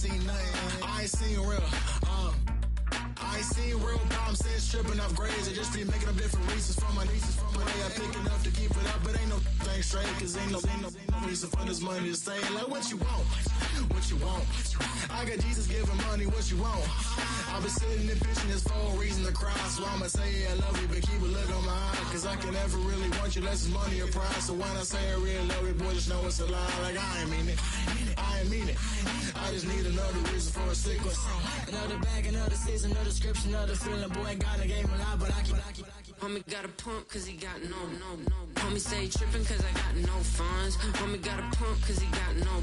seen nothing. I ain't seen real. I ain't seen real problems since tripping off grades. I just be making up different reasons for my nieces. From my way I pick enough to keep it up, but ain't no thing straight. Cause ain't no reason for this money to stay. Like what you want? What you want? I got Jesus giving money, what you want? I've been sitting and pitching this for a reason to cry. So I'ma say yeah, I love you, but keep a look on my eye. Cause I can never really want you unless it's money or pride. So when I say I really love you, boy, just know it's a lie. Like I ain't mean it. I ain't mean it. I just need another reason for a sequence. Another bag, another season, another description, another feeling. Boy, God, I gave him a lot, but I keep. Homie got a pump cause he got no. Homie stay trippin' cause I got no funds. Homie got a pump cause he got no.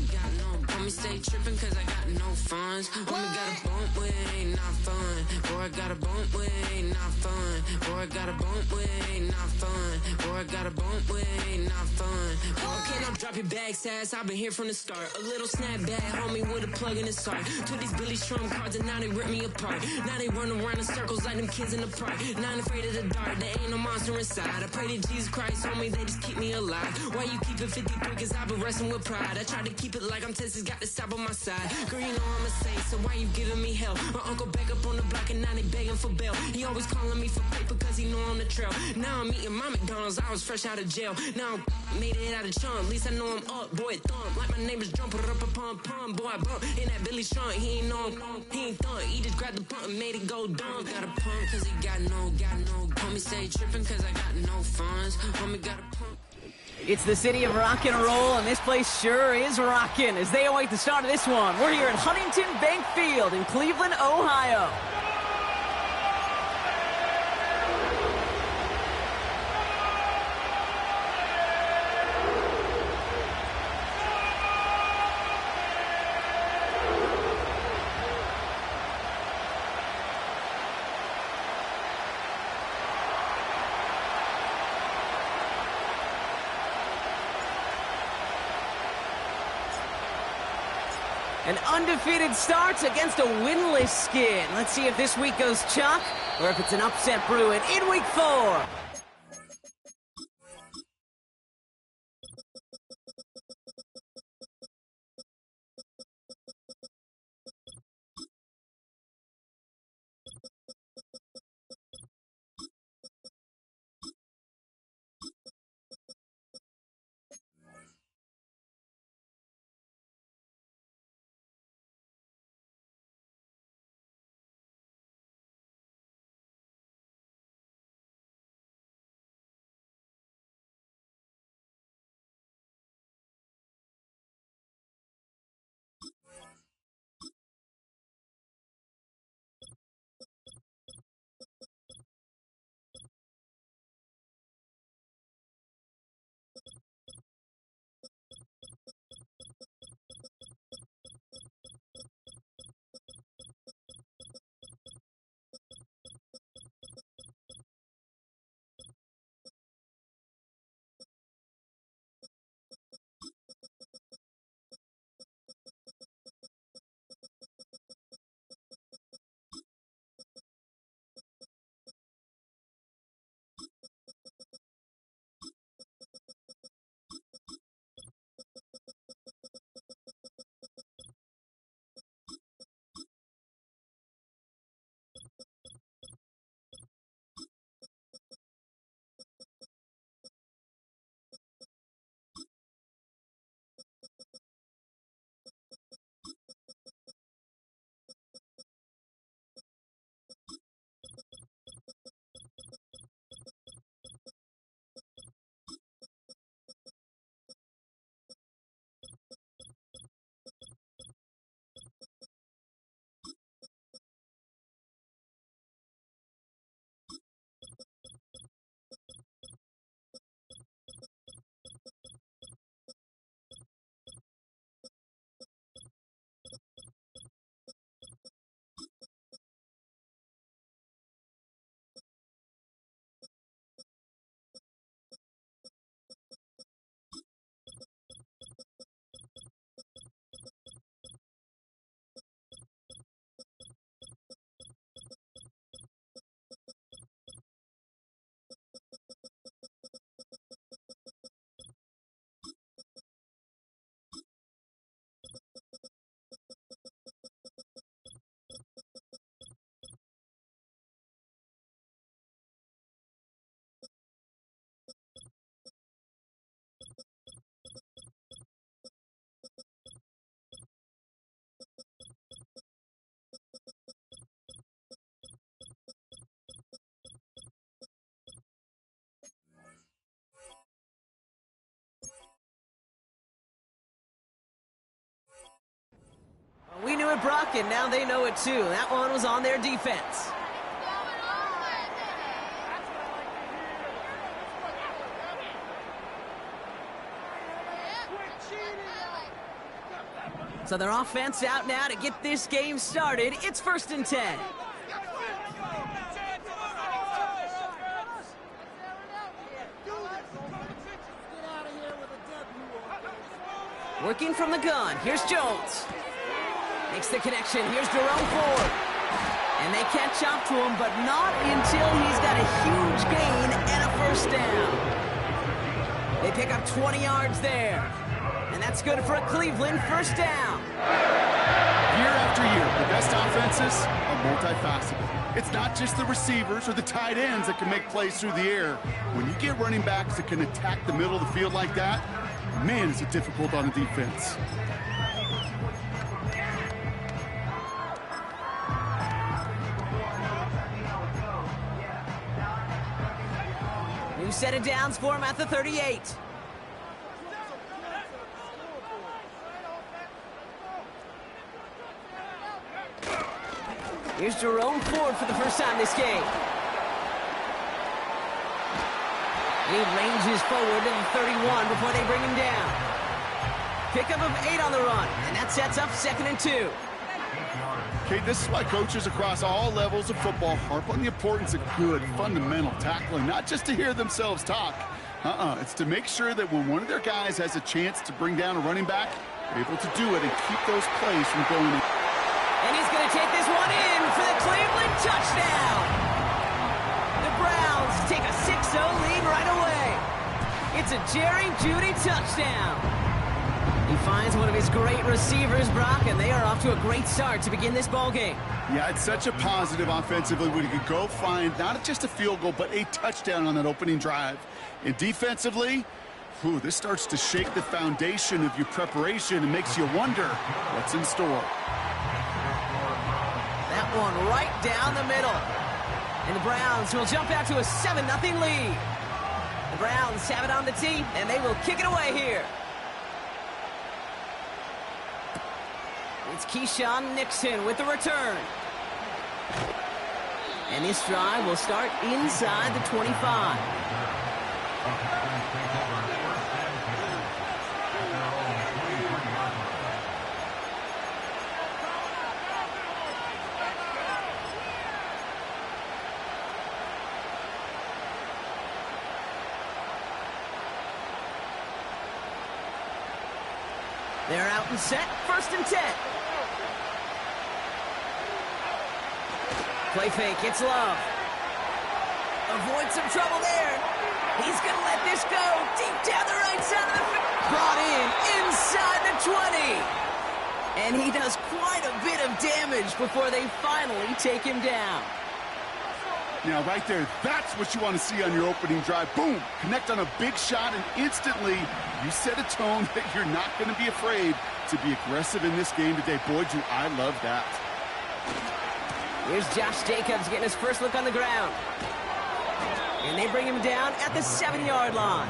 Homie stay trippin' cause I got no funds. Homie got a bump with it ain't not fun. Boy, I got a bump with it ain't not fun. Boy, I got a bump with it ain't not fun. Boy, I got a bump with it ain't not fun. Okay, now drop your bag, sass. I've been here from the start. A little snapback, homie, with a plug in his heart. Took these Billy Strum cards and now they rip me apart. Now they run around in circles like them kids in the park. Not afraid of the dark, there ain't no monster inside. I pray to Jesus Christ, homie, they just keep me alive. Why you keep it 53? Cause I've been wrestling with pride. I try to keep it like I'm Texas, got the stop on my side. Girl, you know I'm a saint, so why you giving me hell? My uncle back up on the block and now they begging for bail. He always calling me for paper cause he know I'm the trail. Now I'm eating my McDonald's, I was fresh out of jail. Now I made it out of chunk, at least I know I'm up, boy, thump. Like my neighbors jumping up a pum. Boy, I bump in that Billy Strong, he ain't know he ain't thump. He just grabbed the pump and made it go dumb. Got a pump cause he got no. Homie stay trippin' cause I got no funds. Homie got a pump. It's the city of rock and roll, and this place sure is rockin' as they await the start of this one. We're here at Huntington Bank Field in Cleveland, Ohio. An undefeated start against a winless Skin. Let's see if this week goes chalk or if it's an upset brewing in week 4. Brock, and now they know it too. That one was on their defense. So their offense out now to get this game started. It's 1st and 10. Working from the gun. Here's Jones. Makes the connection. Here's Jerome Ford. And they catch up to him, but not until he's got a huge gain and a 1st down. They pick up 20 yards there. And that's good for a Cleveland 1st down. Year after year, the best offenses are multifaceted. It's not just the receivers or the tight ends that can make plays through the air. When you get running backs that can attack the middle of the field like that, man, is it difficult on the defense. New set of downs for him at the 38. Here's Jerome Ford for the first time this game. He ranges forward to the 31 before they bring him down. Pickup of 8 on the run, and that sets up 2nd and 2. Okay, this is why coaches across all levels of football harp on the importance of good, fundamental tackling, not just to hear themselves talk. It's to make sure that when one of their guys has a chance to bring down a running back, they're able to do it and keep those plays from going in. And he's going to take this one in for the Cleveland touchdown. The Browns take a 6-0 lead right away. It's a Jerry Jeudy touchdown. He finds one of his great receivers, Brock, and they are off to a great start to begin this ballgame. Yeah, it's such a positive offensively when you could go find not just a field goal, but a touchdown on that opening drive. And defensively, this starts to shake the foundation of your preparation and makes you wonder what's in store. That one right down the middle. And the Browns will jump out to a 7-0 lead. The Browns have it on the tee, and they will kick it away here. It's Keyshawn Nixon with the return. And this drive will start inside the 25. They're out and set, 1st and 10. Play fake, it's Love. Avoid some trouble there. He's going to let this go deep down the right side of the field. Brought in inside the 20. And he does quite a bit of damage before they finally take him down. Now, right there, that's what you want to see on your opening drive. Boom! Connect on a big shot, and instantly you set a tone that you're not going to be afraid to be aggressive in this game today. Boy, do I love that. Here's Josh Jacobs getting his first look on the ground. And they bring him down at the 7-yard line.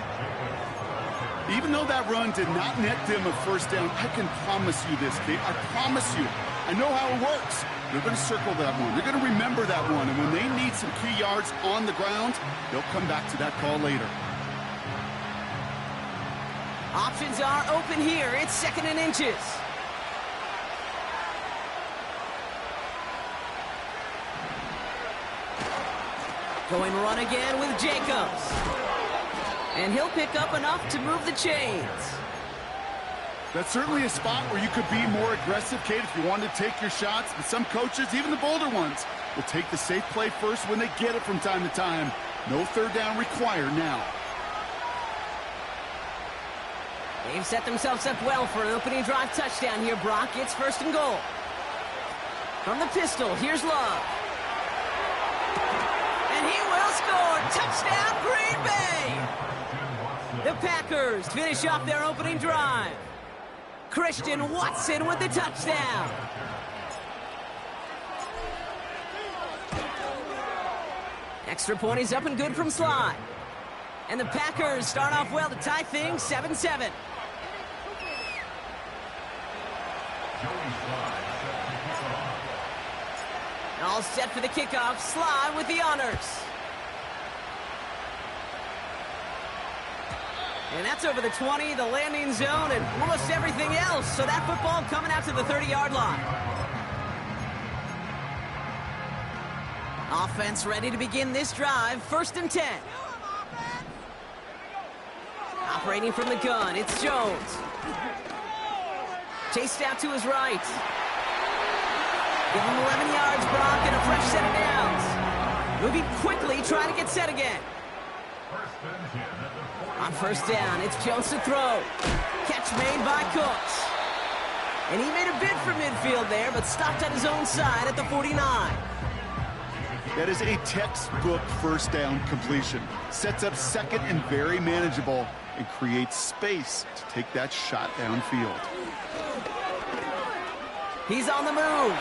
Even though that run did not net them a 1st down, I can promise you this, Kate. I promise you. I know how it works. They're going to circle that one. They're going to remember that one. And when they need some key yards on the ground, they'll come back to that call later. Options are open here. It's 2nd and inches. Going run again with Jacobs. And he'll pick up enough to move the chains. That's certainly a spot where you could be more aggressive, Kate, if you wanted to take your shots. But some coaches, even the bolder ones, will take the safe play first when they get it from time to time. No 3rd down required now. They've set themselves up well for an opening drive touchdown here, Brock. It's 1st and goal. From the pistol, here's Love. And he will score. Touchdown, Green Bay! The Packers finish off their opening drive. Christian Watson with the touchdown. Extra point is up and good from Sly. And the Packers start off well to tie things 7-7. All set for the kickoff. Sly with the honors. And that's over the 20, the landing zone, and almost everything else. So that football coming out to the 30-yard line. Offense ready to begin this drive. 1st and 10. Operating from the gun, it's Jones. Chased out to his right. Give him 11 yards, Brock, and a fresh set of downs. Moving quickly, trying to get set again. On 1st down, it's Jones to throw. Catch made by Cooks. And he made a bid for midfield there, but stopped at his own side at the 49. That is a textbook 1st down completion. Sets up 2nd and very manageable, and creates space to take that shot downfield. He's on the move.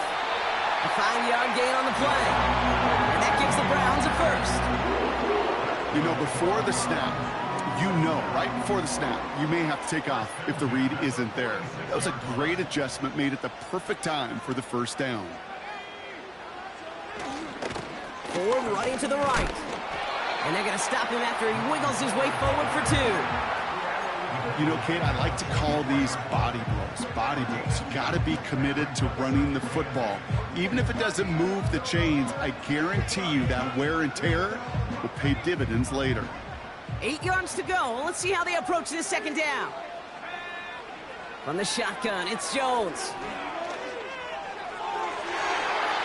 A 5-yard gain on the play. And that gives the Browns a 1st. You know, before the snap, right before the snap, you may have to take off if the read isn't there. That was a great adjustment made at the perfect time for the 1st down. Ford running to the right. And they're going to stop him after he wiggles his way forward for 2. You know, Kate, I like to call these body blows. Body blows. You got to be committed to running the football. Even if it doesn't move the chains, I guarantee you that wear and tear will pay dividends later. 8 yards to go. Let's see how they approach this 2nd down. From the shotgun, it's Jones.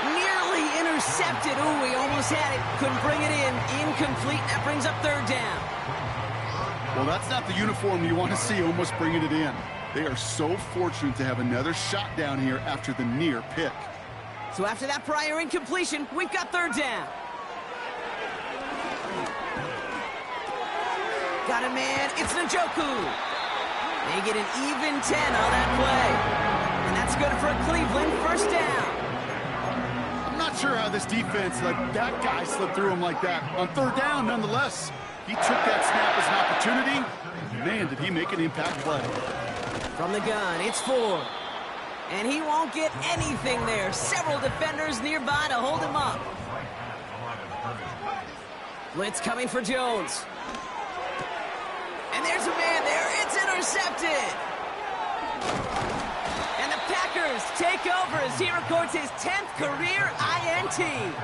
Nearly intercepted. Ooh, he almost had it. Couldn't bring it in. Incomplete. That brings up 3rd down. Well, that's not the uniform you want to see almost bringing it in. They are so fortunate to have another shot down here after the near pick. So after that prior incompletion, we've got 3rd down. Got a man. It's Njoku. They get an even 10 on that play. And that's good for Cleveland. 1st down. I'm not sure how this defense let that guy slip through him like that. On 3rd down, nonetheless. He took that snap as an opportunity. Man, did he make an impact play. From the gun, it's Ford. And he won't get anything there. Several defenders nearby to hold him up. Blitz coming for Jones. And there's a man there. It's intercepted. And the Packers take over as he records his 10th career INT.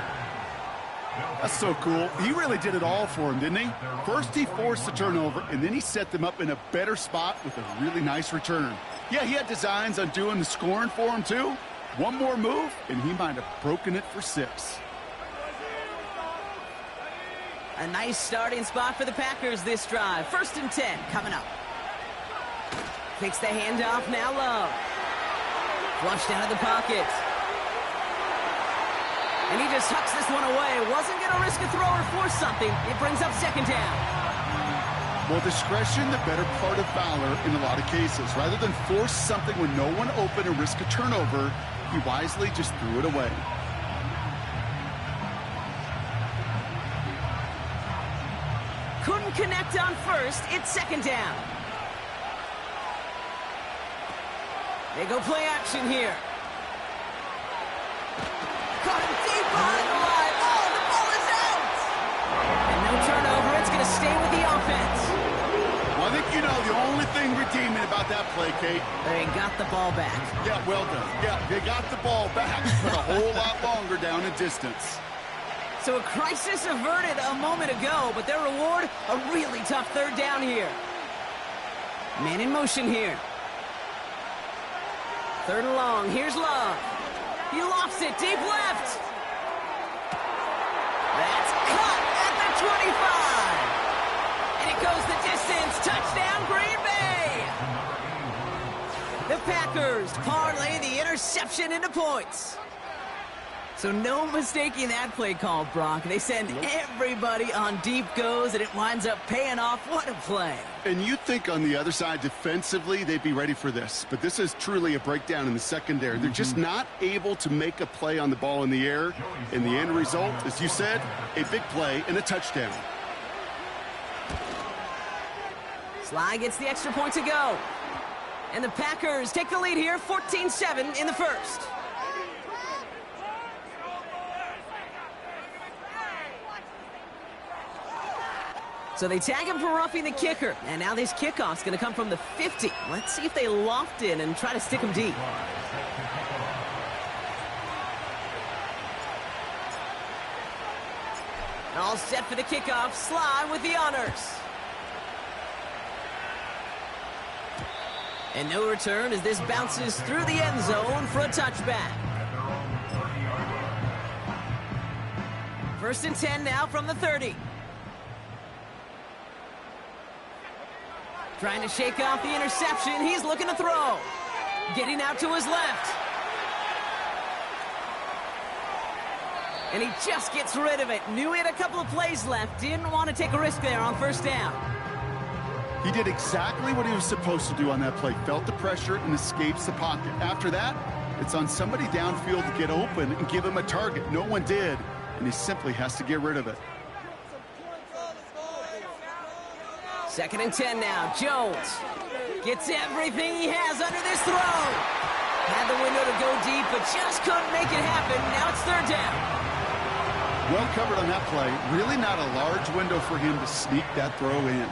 That's so cool. He really did it all for him, didn't he? First, he forced the turnover, and then he set them up in a better spot with a really nice return. Yeah, he had designs on doing the scoring for him, too. One more move, and he might have broken it for 6. A nice starting spot for the Packers this drive. 1st and 10 coming up. Takes the handoff, now Love. Flushed out of the pocket. And he just hucks this one away. Wasn't going to risk a throw or force something. It brings up 2nd down. Well, discretion, the better part of valor in a lot of cases. Rather than force something when no one open and risk a turnover, he wisely just threw it away. Couldn't connect on 1st. It's 2nd down. They go play action here. Caught him deep behind the line. Oh, the ball is out! And no turnover. It's going to stay with the offense. Well, I think you know the only thing redeeming about that play, Kate. They got the ball back. Yeah, well done. Yeah, they got the ball back, but a whole lot longer down in distance. So a crisis averted a moment ago, but their reward, a really tough 3rd down here. Man in motion here. 3rd and long. Here's Love. He lofts it deep left. That's cut at the 25. And it goes the distance. Touchdown, Green Bay. The Packers parlay the interception into points. So no mistaking that play call, Brock. They send everybody on deep goes, and it winds up paying off. What a play. And you'd think on the other side, defensively, they'd be ready for this. But this is truly a breakdown in the secondary. They're just not able to make a play on the ball in the air. And the end result, as you said, a big play and a touchdown. Sly gets the extra point to go. And the Packers take the lead here, 14-7 in the 1st. So they tag him for roughing the kicker. And now this kickoff's going to come from the 50. Let's see if they loft in and try to stick him deep. All set for the kickoff. Sly with the honors. And no return as this bounces through the end zone for a touchback. 1st and 10 now from the 30. Trying to shake off the interception. He's looking to throw. Getting out to his left. And he just gets rid of it. Knew he had a couple of plays left. Didn't want to take a risk there on 1st down. He did exactly what he was supposed to do on that play. Felt the pressure and escapes the pocket. After that, it's on somebody downfield to get open and give him a target. No one did, and he simply has to get rid of it. 2nd and 10 now. Jones gets everything he has under this throw. Had the window to go deep, but just couldn't make it happen. Now it's 3rd down. Well covered on that play. Really not a large window for him to sneak that throw in.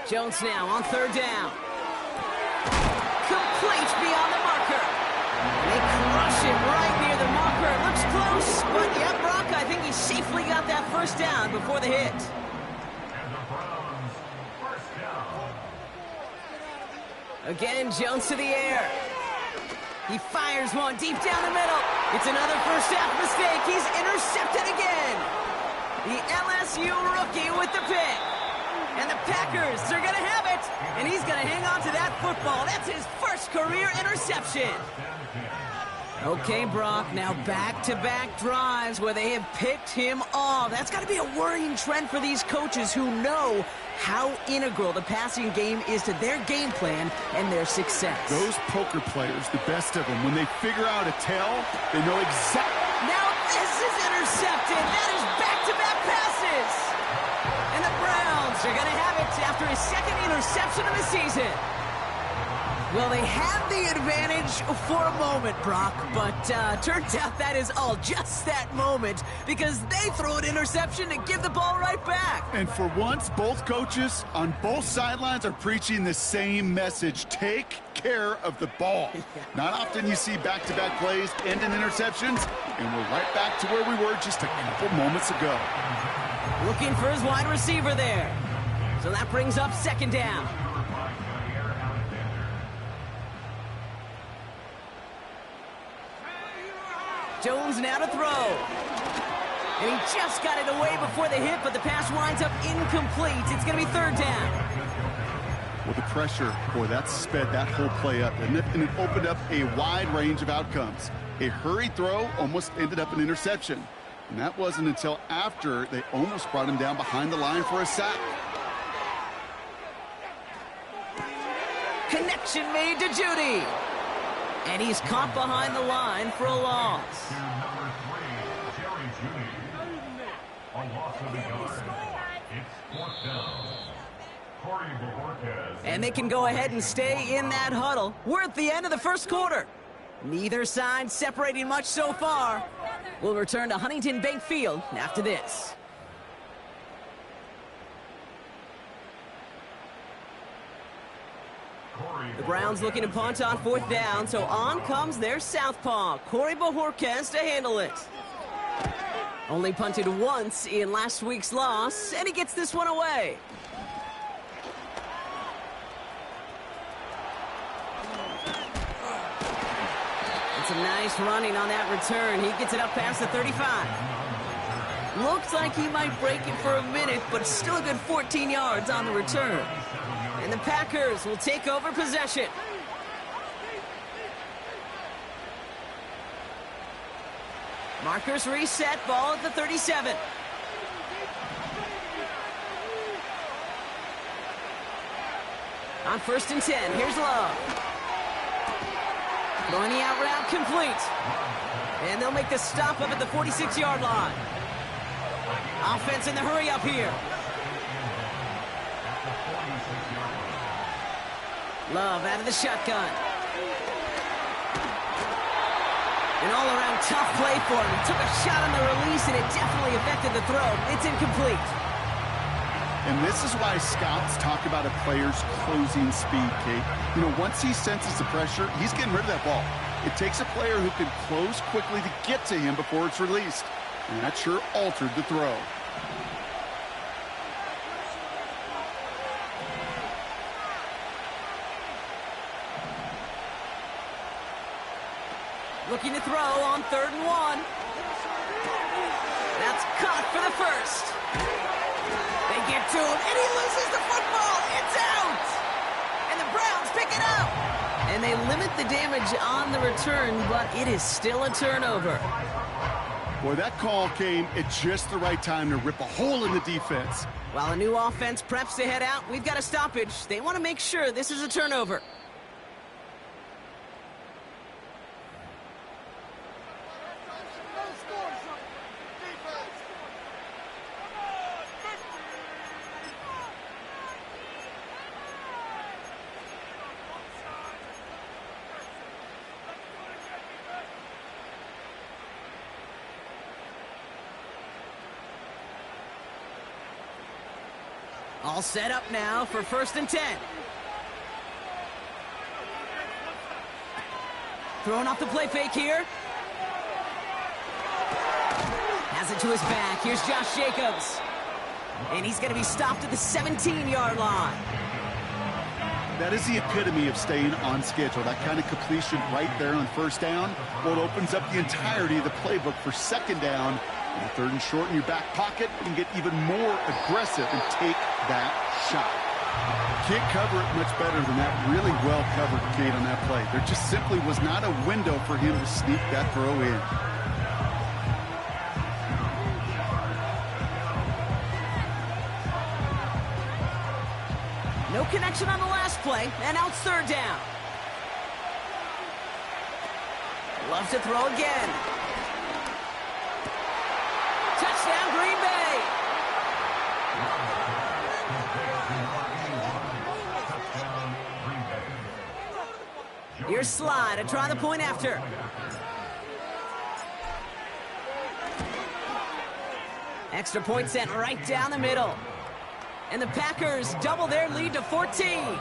Jones now on 3rd down. Complete beyond the marker. They crush it right near the marker. Looks close, but yeah, Brock, I think he safely got that 1st down before the hit. Again, Jones to the air. He fires one deep down the middle. It's another 1st half mistake. He's intercepted again. The LSU rookie with the pick. And the Packers are going to have it. And he's going to hang on to that football. That's his 1st career interception. Okay, Brock, now back-to-back drives where they have picked him off. That's got to be a worrying trend for these coaches who know how integral the passing game is to their game plan and their success. Those poker players, the best of them, when they figure out a tell, they know exactly. Now this is intercepted. That is back-to-back passes. And the Browns are going to have it after his 2nd interception of the season. Well, they had the advantage for a moment, Brock, but turns out that is all just that moment because they throw an interception and give the ball right back. And for once, both coaches on both sidelines are preaching the same message. Take care of the ball. Not often you see back-to-back plays end in interceptions, and we're right back to where we were just a couple moments ago. Looking for his wide receiver there. So that brings up 2nd down. Jones now to throw. And he just got it away before the hit, but the pass winds up incomplete. It's going to be 3rd down. Well, the pressure, boy, that sped that whole play up, and it opened up a wide range of outcomes. A hurried throw almost ended up an interception. And that wasn't until after they almost brought him down behind the line for a sack. Connection made to Judy. And he's caught behind the line for a loss. And they can go ahead and stay in that huddle. We're at the end of the 1st quarter. Neither side separating much so far. We'll return to Huntington Bank Field after this. The Browns looking to punt on 4th down, so on comes their southpaw, Corey Bojorquez, to handle it. Only punted once in last week's loss, and he gets this one away. It's a nice running on that return. He gets it up past the 35. Looks like he might break it for a minute, but still a good 14 yards on the return. And the Packers will take over possession. Markers reset, ball at the 37. On 1st and 10, here's Love. Going the out route complete. And they'll make the stop up at the 46-yard line. Offense in the hurry up here. Love out of the shotgun. An all-around tough play for him. He took a shot on the release, and it definitely affected the throw. It's incomplete. And this is why scouts talk about a player's closing speed, Kate. You know, once he senses the pressure, he's getting rid of that ball. It takes a player who can close quickly to get to him before it's released. And that sure altered the throw. Looking to throw on 3rd and 1. That's caught for the first. They get to him, and he loses the football. It's out! And the Browns pick it up. And they limit the damage on the return, but it is still a turnover. Boy, that call came at just the right time to rip a hole in the defense. While a new offense preps to head out, we've got a stoppage. They want to make sure this is a turnover. All set up now for 1st and 10. Throwing off the play fake here. Has it to his back. Here's Josh Jacobs. And he's going to be stopped at the 17-yard line. That is the epitome of staying on schedule. That kind of completion right there on 1st down. Well, it opens up the entirety of the playbook for 2nd down. And 3rd and short in your back pocket, you can get even more aggressive and take that shot. Can't cover it much better than that. Really well covered, Kate, on that play. There just simply was not a window for him to sneak that throw in. No connection on the last play, and now it's 3rd down. Loves to throw again. Touchdown, Green Bay. Here's Sly to try the point after. Extra point sent right down the middle. And the Packers double their lead to 14.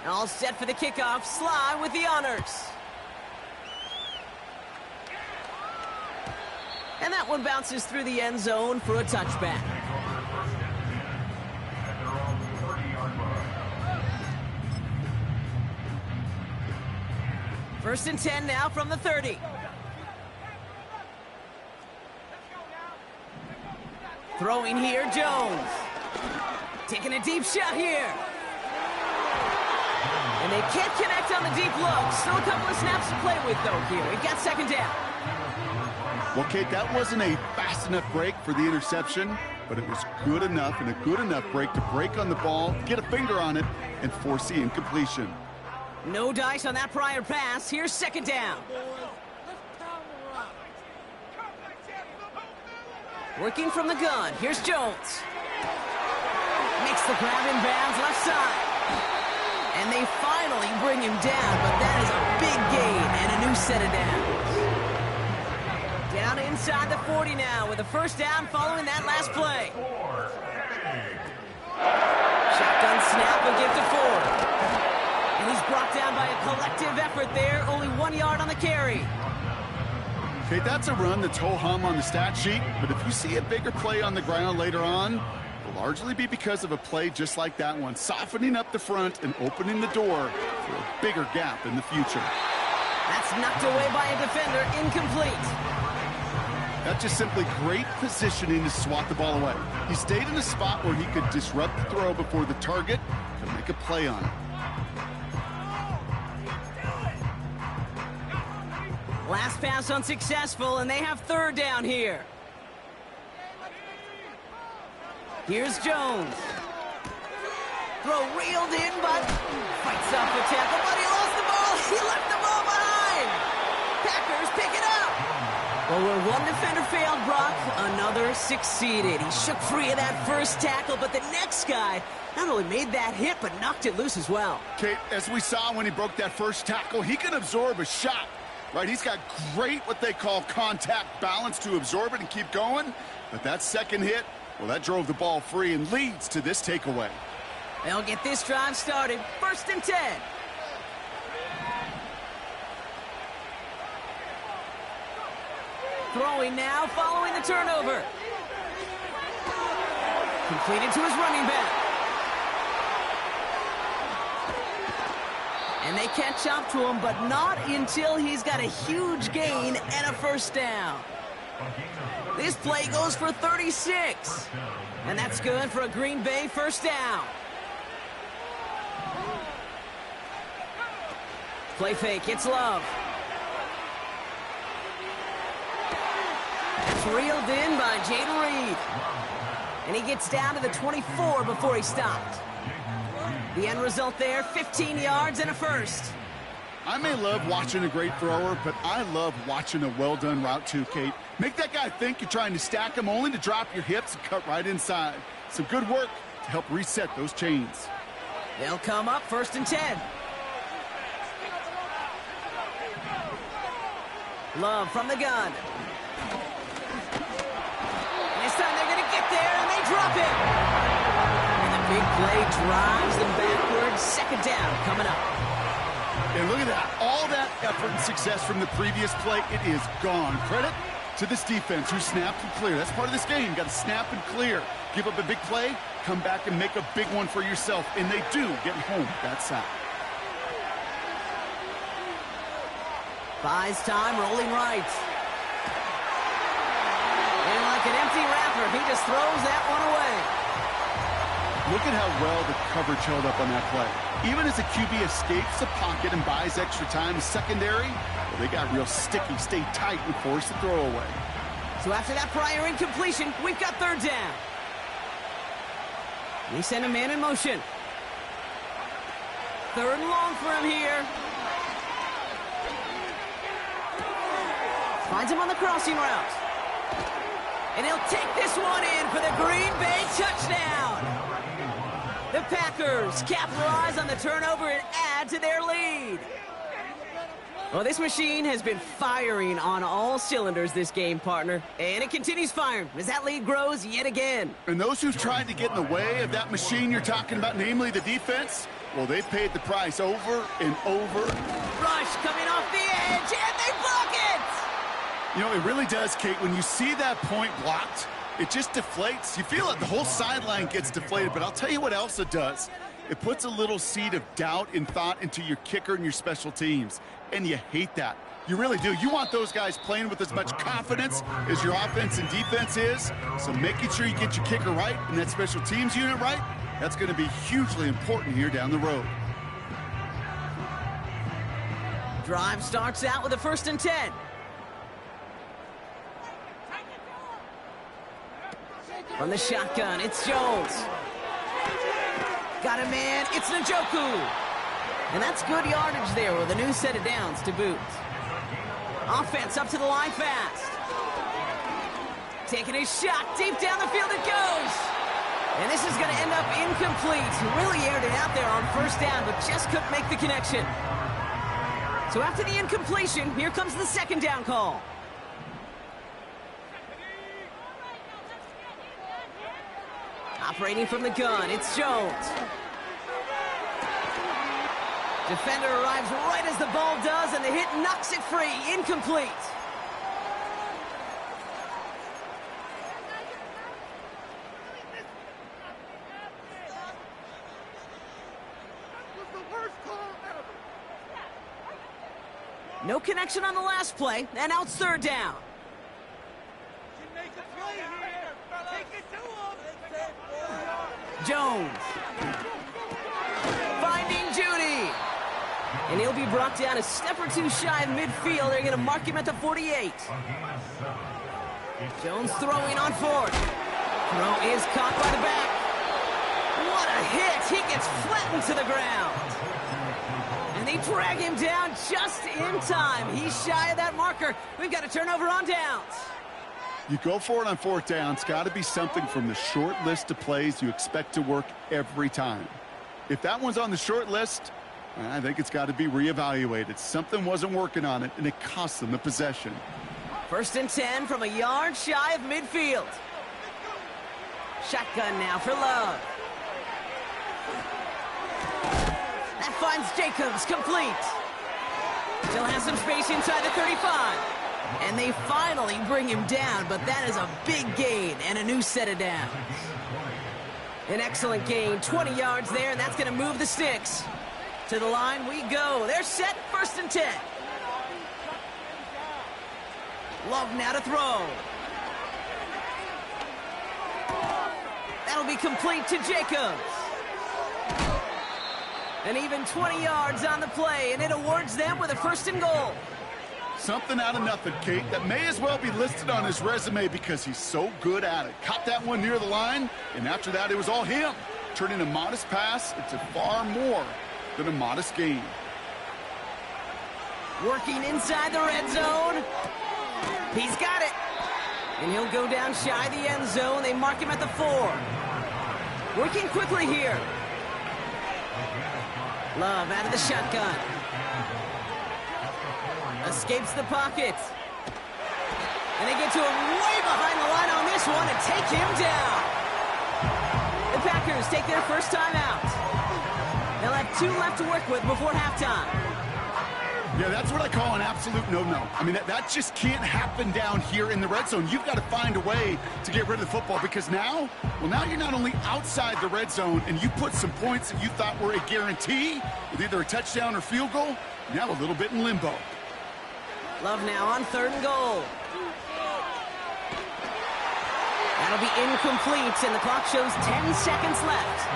All set for the kickoff. Sly with the honors. And that one bounces through the end zone for a touchback. First and 10 now from the 30. Throwing here, Jones. Taking a deep shot here. And they can't connect on the deep look. Still a couple of snaps to play with, though, here. We've got 2nd down. Well, Kate, that wasn't a fast enough break for the interception, but it was good enough and a good enough break to break on the ball, get a finger on it, and force the incompletion. No dice on that prior pass. Here's 2nd down. Working from the gun. Here's Jones. Makes the grab in bounds left side. And they finally bring him down, but that is a big gain and a new set of downs. Down inside the 40 now with a 1st down following that last play. Shotgun snap will give to Ford. And he's brought down by a collective effort there, only 1 yard on the carry. Okay, that's a run that's ho-hum on the stat sheet, but if you see a bigger play on the ground later on, it'll largely be because of a play just like that one, softening up the front and opening the door for a bigger gap in the future. That's knocked away by a defender, incomplete. That's just simply great positioning to swat the ball away. He stayed in a spot where he could disrupt the throw before the target could make a play on it. Last pass unsuccessful, and they have 3rd down here. Here's Jones. Throw reeled in, but fights off the tackle, but he lost the ball. He left the ball behind. Packers pick it up. Well, where one defender failed, Brock, another succeeded. He shook free of that first tackle, but the next guy not only made that hit, but knocked it loose as well. Kate, as we saw when he broke that first tackle, he can absorb a shot, right? He's got great, what they call, contact balance to absorb it and keep going. But that second hit, well, that drove the ball free and leads to this takeaway. They'll get this drive started. 1st and 10. Throwing now, following the turnover. Completed to his running back. And they catch up to him, but not until he's got a huge gain and a first down. This play goes for 36. And that's good for a Green Bay first down. Play fake, it's Love. It's reeled in by Jaden Reed. And he gets down to the 24 before he stopped. The end result there, 15 yards and a first. I may love watching a great thrower, but I love watching a well-done route too, Kate. Make that guy think you're trying to stack him only to drop your hips and cut right inside. Some good work to help reset those chains. They'll come up 1st and 10. Love from the gun. And this time they're going to get there, and they drop it. And the big play drives them backwards. 2nd down coming up. And look at that. All that effort and success from the previous play, it is gone. Credit to this defense who snapped and clear. That's part of this game. You got to snap and clear. Give up a big play, come back and make a big one for yourself. And they do get home that sack. Buys time, rolling right. And like an empty wrapper, he just throws that one away. Look at how well the coverage held up on that play. Even as the QB escapes the pocket and buys extra time, secondary, well, they got real sticky, stay tight, and force the throw away. So after that prior incompletion, we've got 3rd down. We send a man in motion. 3rd and long for him here. Finds him on the crossing route. And he'll take this one in for the Green Bay touchdown. The Packers capitalize on the turnover and add to their lead. Well, this machine has been firing on all cylinders this game, partner. And it continues firing as that lead grows yet again. And those who've tried to get in the way of that machine you're talking about, namely the defense, well, they've paid the price over and over. Rush coming off the edge, and they block it! You know, it really does, Kate. When you see that point blocked, it just deflates. You feel it. The whole sideline gets deflated. But I'll tell you what else it does. It puts a little seed of doubt and thought into your kicker and your special teams. And you hate that. You really do. You want those guys playing with as much confidence as your offense and defense is. So making sure you get your kicker right and that special teams unit right, that's going to be hugely important here down the road. Drive starts out with a 1st and 10. From the shotgun, it's Jones. Got a man, it's Njoku. And that's good yardage there with a new set of downs to boot. Offense up to the line fast. Taking a shot deep down the field it goes. And this is going to end up incomplete. Really aired it out there on 1st down, but just couldn't make the connection. So after the incompletion, here comes the 2nd down call. Operating from the gun, it's Jones. Defender arrives right as the ball does, and the hit knocks it free. Incomplete. No connection on the last play, and now it's 3rd down. Jones. Finding Judy. And he'll be brought down a step or two shy of midfield. They're going to mark him at the 48. Jones throwing on 4th. Throw is caught by the back. What a hit. He gets flattened to the ground. And they drag him down just in time. He's shy of that marker. We've got a turnover on downs. You go for it on fourth down. It's got to be something from the short list of plays you expect to work every time. If that one's on the short list, I think it's got to be reevaluated. Something wasn't working on it, and it cost them the possession. 1st and 10 from a yard shy of midfield. Shotgun now for Love. That finds Jacobs, complete. Still has some space inside the 35. And they finally bring him down, but that is a big gain and a new set of downs. An excellent gain, 20 yards there, and that's going to move the sticks. To the line we go. They're set, 1st and 10. Love now to throw. That'll be complete to Jacobs. And even 20 yards on the play, and it awards them with a 1st and goal. Something out of nothing, Kate, that may as well be listed on his resume because he's so good at it. Caught that one near the line, and after that, it was all him. Turning a modest pass into far more than a modest gain. Working inside the red zone. He's got it. And he'll go down shy of the end zone. They mark him at the 4. Working quickly here. Love out of the shotgun. Escapes the pocket. And they get to him way behind the line on this one and take him down. The Packers take their first time out. They'll have 2 left to work with before halftime. Yeah, that's what I call an absolute no-no. I mean, that just can't happen down here in the red zone. You've got to find a way to get rid of the football because now you're not only outside the red zone and you put some points that you thought were a guarantee with either a touchdown or field goal, now a little bit in limbo. Love now on 3rd and goal. That'll be incomplete, and the clock shows 10 seconds left.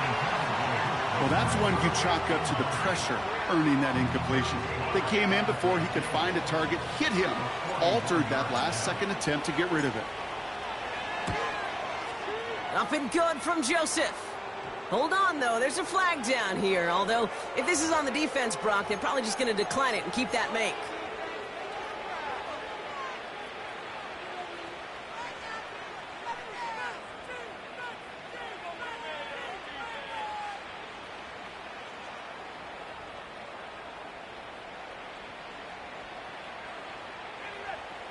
Well, that's one you chalk up to the pressure earning that incompletion. They came in before he could find a target, hit him, altered that last-second attempt to get rid of it. Up and good from Joseph. Hold on, though. There's a flag down here, although if this is on the defense, Brock, they're probably just going to decline it and keep that make.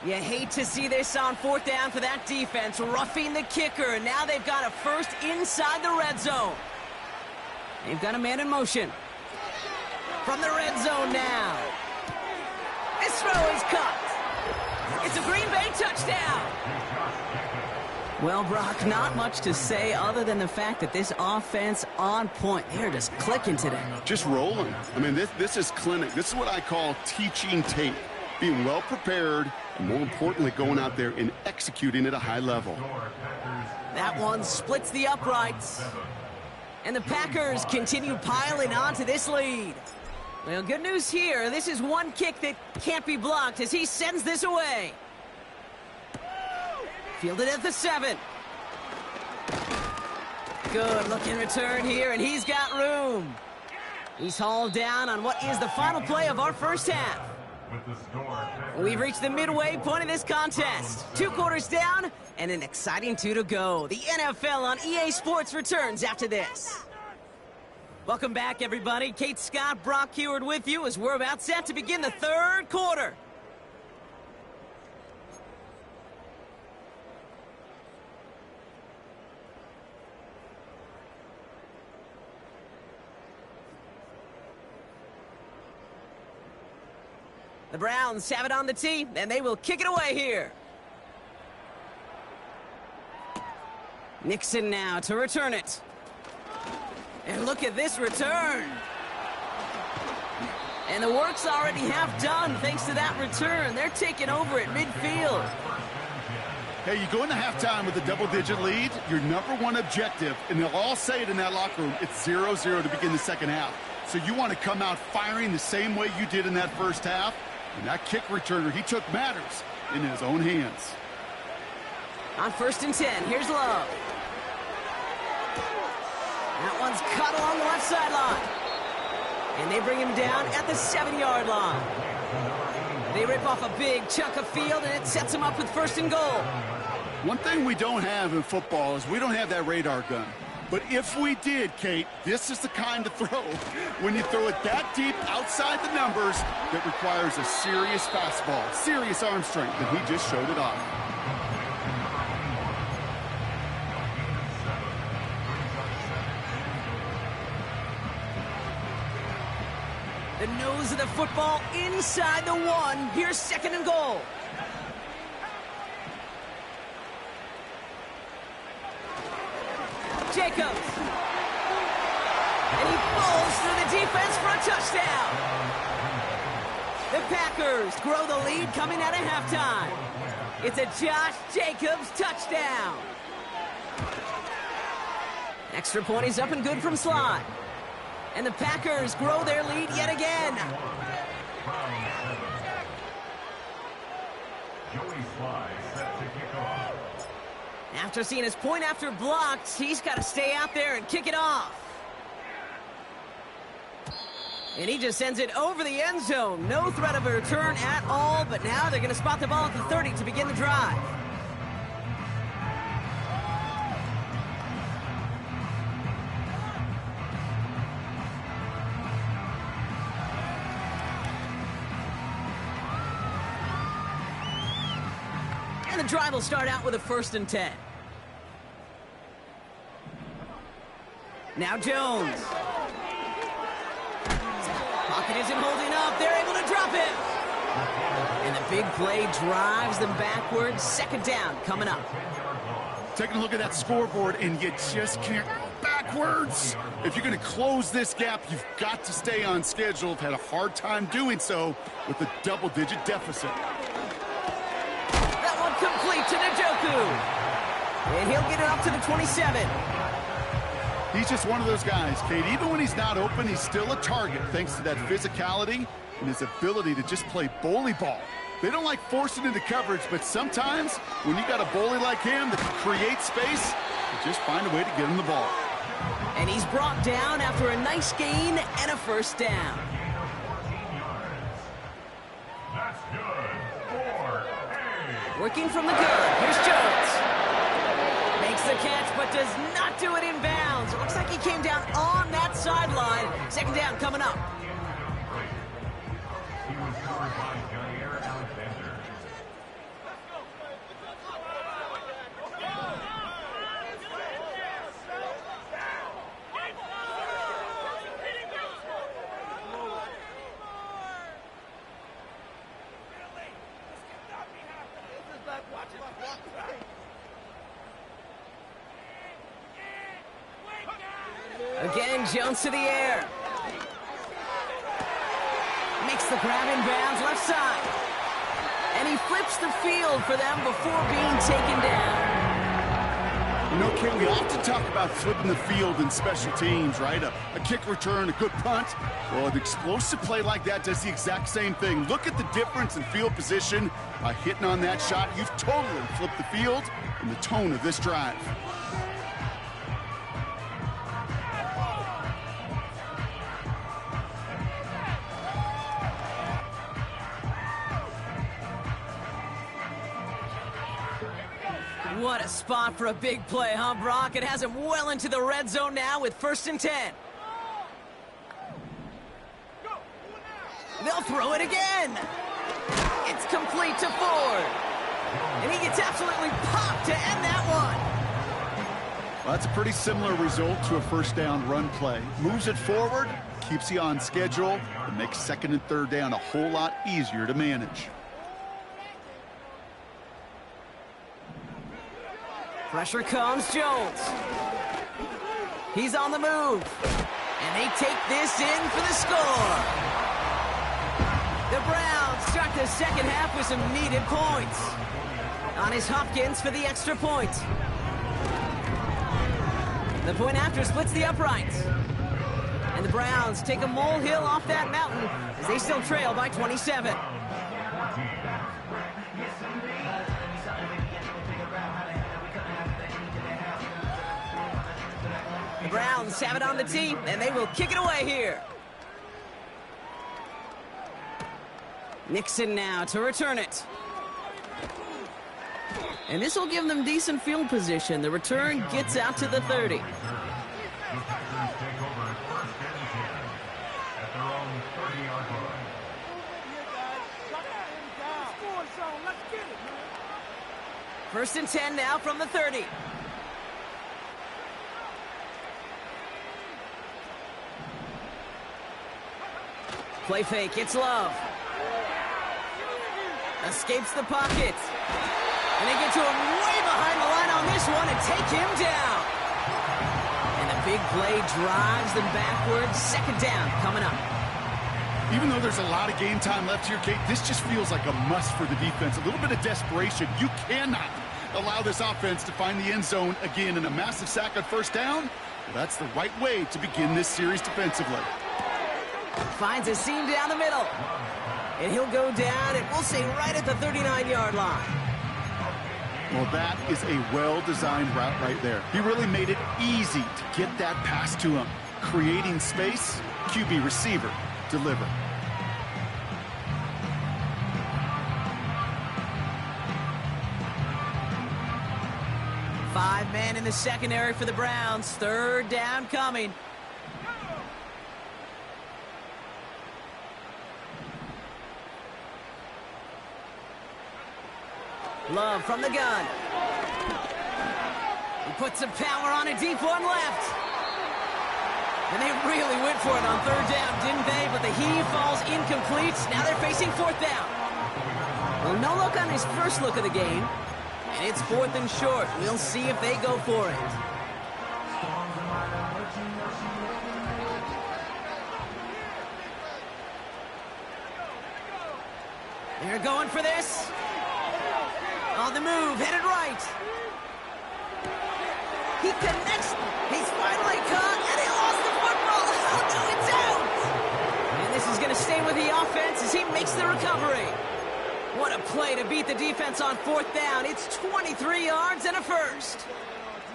You hate to see this on 4th down for that defense, roughing the kicker. Now they've got a 1st inside the red zone. They've got a man in motion. From the red zone now. This throw is cut. It's a Green Bay touchdown. Well, Brock, not much to say other than the fact that this offense on point. They're just clicking today. Just rolling. I mean, this is clinic. This is what I call teaching tape. Being well prepared, and more importantly, going out there and executing at a high level. That one splits the uprights. And the Packers continue piling on to this lead. Well, good news here. This is one kick that can't be blocked as he sends this away. Fielded at the 7. Good looking return here, and he's got room. He's hauled down on what is the final play of our first half. We've reached the midway point of this contest. 2 quarters down and an exciting 2 to go. The NFL on EA Sports returns after this. Welcome back, everybody. Kate Scott, Brock Heward with you as we're about set to begin the 3rd quarter. The Browns have it on the tee, and they will kick it away here. Nixon now to return it. And look at this return. And the work's already half done thanks to that return. They're taking over at midfield. Hey, you go into halftime with a double-digit lead, your number 1 objective, and they'll all say it in that locker room, it's 0-0 to begin the second half. So you want to come out firing the same way you did in that first half. And that kick returner, he took matters in his own hands. On 1st and 10, here's Love. That one's cut along the left sideline. And they bring him down at the 7-yard line. They rip off a big chunk of field, and it sets him up with 1st and goal. One thing we don't have in football is we don't have that radar gun. But if we did, Kate, this is the kind of throw, when you throw it that deep outside the numbers, that requires a serious fastball, serious arm strength, and he just showed it off. The nose of the football inside the 1. Here's 2nd and goal. Jacobs. And he falls through the defense for a touchdown. The Packers grow the lead coming out of halftime. It's a Josh Jacobs touchdown. Extra point is up and good from slot. And the Packers grow their lead yet again. After seeing his point after blocked, he's got to stay out there and kick it off. And he just sends it over the end zone. No threat of a return at all, but now they're going to spot the ball at the 30 to begin the drive. And the drive will start out with a 1st and 10. Now Jones. Pocket isn't holding up. They're able to drop it. And the big play drives them backwards. 2nd down coming up. Taking a look at that scoreboard, and you just can't go backwards. If you're going to close this gap, you've got to stay on schedule. Have had a hard time doing so with a double-digit deficit. That one complete to Njoku. And he'll get it up to the 27. He's just one of those guys, Kate. Even when he's not open, he's still a target thanks to that physicality and his ability to just play bully ball. They don't like forcing into coverage, but sometimes when you got a bully like him that can create space, you just find a way to get him the ball. And he's brought down after a nice gain and a 1st down. That's good. Working from the gun. Here's Jones. Makes the catch, but does not do it in bounds. It looks like he came down on that sideline. 2nd down coming up. He was covered by Jair Alexander. Again, Jones to the air. Makes the grab in bounds left side. And he flips the field for them before being taken down. You know, Kate, we often talk about flipping the field in special teams, right? A kick return, a good punt. Well, an explosive play like that does the exact same thing. Look at the difference in field position. By hitting on that shot, you've totally flipped the field and the tone of this drive. What a spot for a big play, huh, Brock? It has him well into the red zone now with 1st and 10. They'll throw it again. It's complete to Ford. And he gets absolutely popped to end that one. Well, that's a pretty similar result to a 1st down run play. Moves it forward, keeps you on schedule, and makes 2nd and 3rd down a whole lot easier to manage. Pressure comes, Jones. He's on the move. And they take this in for the score. The Browns start the 2nd half with some needed points. On is Hopkins for the extra point. The point after splits the uprights. And the Browns take a molehill off that mountain as they still trail by 27. The Browns have it on the tee, and they will kick it away here. Nixon now to return it. And this will give them decent field position. The return gets out to the 30. The Packers take over first and 10 at their own 30-yard line. First and 10 now from the 30. Play fake, it's Love. Escapes the pocket. And they get to him way behind the line on this one and take him down. And the big play drives them backwards. Second down coming up. Even though there's a lot of game time left here, Kate, this just feels like a must for the defense. A little bit of desperation. You cannot allow this offense to find the end zone again, in a massive sack on first down. Well, that's the right way to begin this series defensively. Finds a seam down the middle. And he'll go down, and we'll say right at the 39-yard line. Well, that is a well-designed route right there. He really made it easy to get that pass to him. Creating space, QB receiver, deliver. Five men in the secondary for the Browns. Third down coming. Love from the gun. He puts some power on a deep one left. And they really went for it on third down, didn't they? But the heave falls incomplete. Now they're facing fourth down. Well, no look on his first look of the game. And it's fourth and short. We'll see if they go for it. They're going for this. On the move, headed right. He connects. He's finally caught, and he lost the football. Oh, no, it's out. And this is going to stay with the offense as he makes the recovery. What a play to beat the defense on fourth down. It's 23 yards and a first.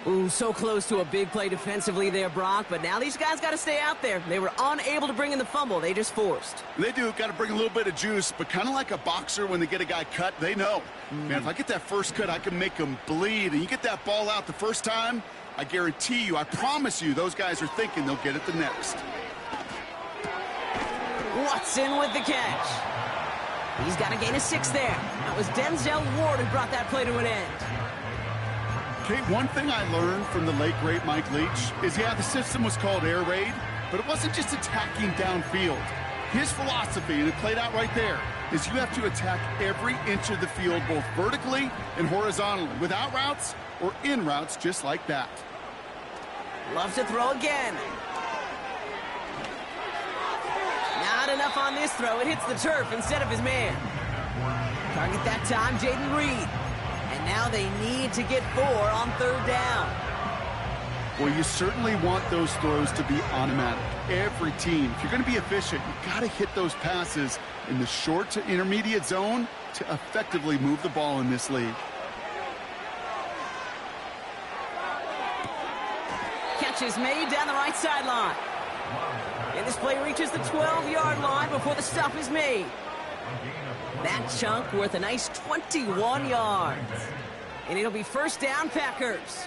Ooh, so close to a big play defensively there, Brock. But now these guys got to stay out there. They were unable to bring in the fumble. They just forced. They do. Got to bring a little bit of juice, but kind of like a boxer when they get a guy cut, they know. Man, if I get that first cut, I can make him bleed. And you get that ball out the first time, I guarantee you, I promise you, those guys are thinking they'll get it the next. Watson with the catch. He's got to gain a 6 there. That was Denzel Ward who brought that play to an end. Kate, one thing I learned from the late, great Mike Leach is, yeah, the system was called air raid, but it wasn't just attacking downfield. His philosophy, and it played out right there, is you have to attack every inch of the field, both vertically and horizontally, without routes or in routes just like that. Loves to throw again. Not enough on this throw. It hits the turf instead of his man. Target that time, Jaden Reed. And now they need to get 4 on third down. Well, you certainly want those throws to be automatic. Every team, if you're going to be efficient, you've got to hit those passes in the short to intermediate zone to effectively move the ball in this league. Catch is made down the right sideline. And this play reaches the 12-yard line before the stop is made. That chunk worth a nice 21 yards. And it'll be first down, Packers.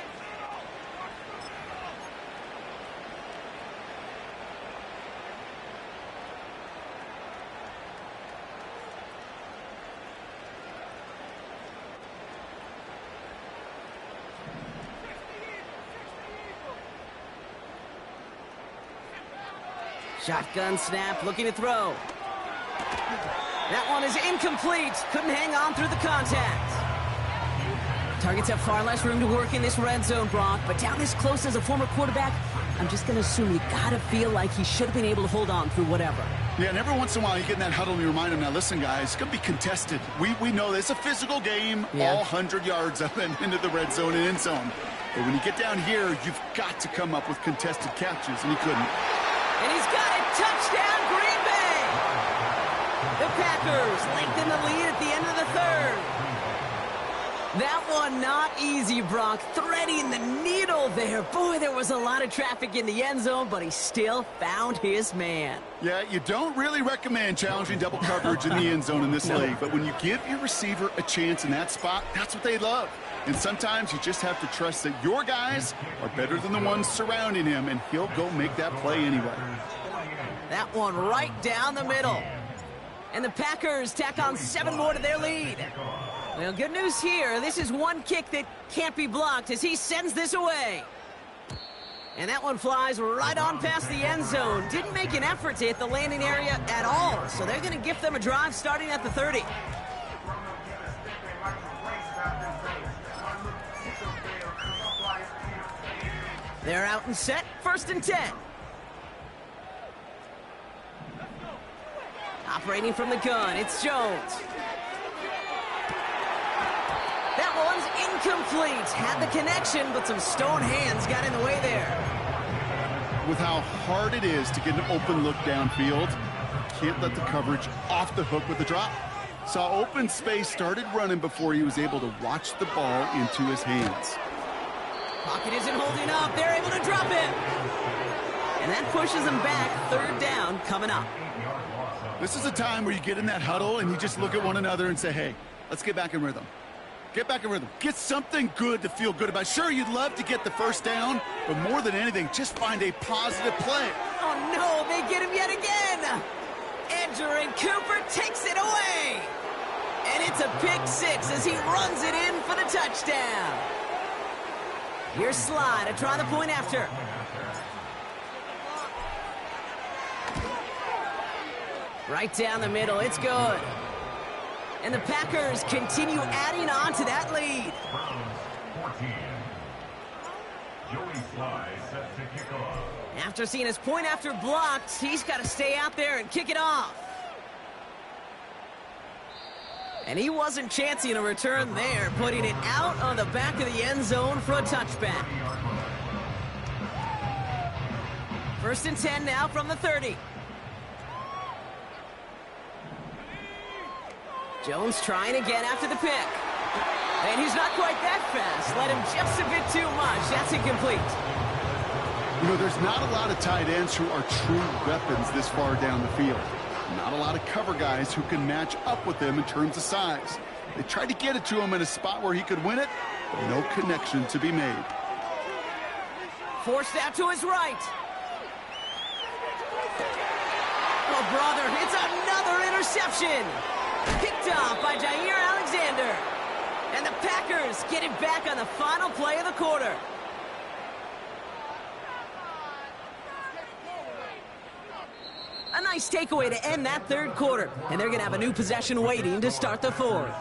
Shotgun snap, looking to throw. That one is incomplete. Couldn't hang on through the contact. Targets have far less room to work in this red zone, Brock. But down this close as a former quarterback, I'm just going to assume you got to feel like he should have been able to hold on through whatever. Yeah, and every once in a while you get in that huddle and you remind him, now listen, guys, it's going to be contested. We know this. It's a physical game, all 100 yards up and into the red zone and end zone. But when you get down here, you've got to come up with contested catches, and he couldn't. And he's got it. Touchdown, Green Bay! The Packers lengthen the lead at the end of the third. That one not easy, Brock. Threading the needle there. Boy, there was a lot of traffic in the end zone, but he still found his man. Yeah, you don't really recommend challenging double coverage in the end zone in this league, but when you give your receiver a chance in that spot, that's what they love. And sometimes you just have to trust that your guys are better than the ones surrounding him, and he'll go make that play anyway. That one right down the middle. And the Packers tack on 7 more to their lead. Well, good news here. This is one kick that can't be blocked as he sends this away. And that one flies right on past the end zone. Didn't make an effort to hit the landing area at all. So they're going to gift them a drive starting at the 30. They're out and set. 1st and 10. Operating from the gun, it's Jones. That one's incomplete. Had the connection, but some stone hands got in the way there. With how hard it is to get an open look downfield, can't let the coverage off the hook with the drop. Saw open space, started running before he was able to watch the ball into his hands. Pocket isn't holding up. They're able to drop it. And that pushes them back. 3rd down coming up. This is a time where you get in that huddle and you just look at one another and say, hey, let's get back in rhythm. Get back in rhythm. Get something good to feel good about. Sure, you'd love to get the 1st down, but more than anything, just find a positive play. Oh, no, they get him yet again. Edger and Cooper takes it away. And it's a pick 6 as he runs it in for the touchdown. Here's Sly to try the point after. Right down the middle, it's good. And the Packers continue adding on to that lead. After seeing his point after blocked, he's got to stay out there and kick it off. And he wasn't chancing a return there, putting it out on the back of the end zone for a touchback. 1st and 10 now from the 30. Jones trying again after the pick. And he's not quite that fast. Let him just a bit too much. That's incomplete. You know, there's not a lot of tight ends who are true weapons this far down the field. Not a lot of cover guys who can match up with them in terms of size. They tried to get it to him in a spot where he could win it, but no connection to be made. Forced out to his right. Oh, brother, it's another interception. Picked off by Jair Alexander. And the Packers get it back on the final play of the quarter. A nice takeaway to end that 3rd quarter. And they're going to have a new possession waiting to start the 4th.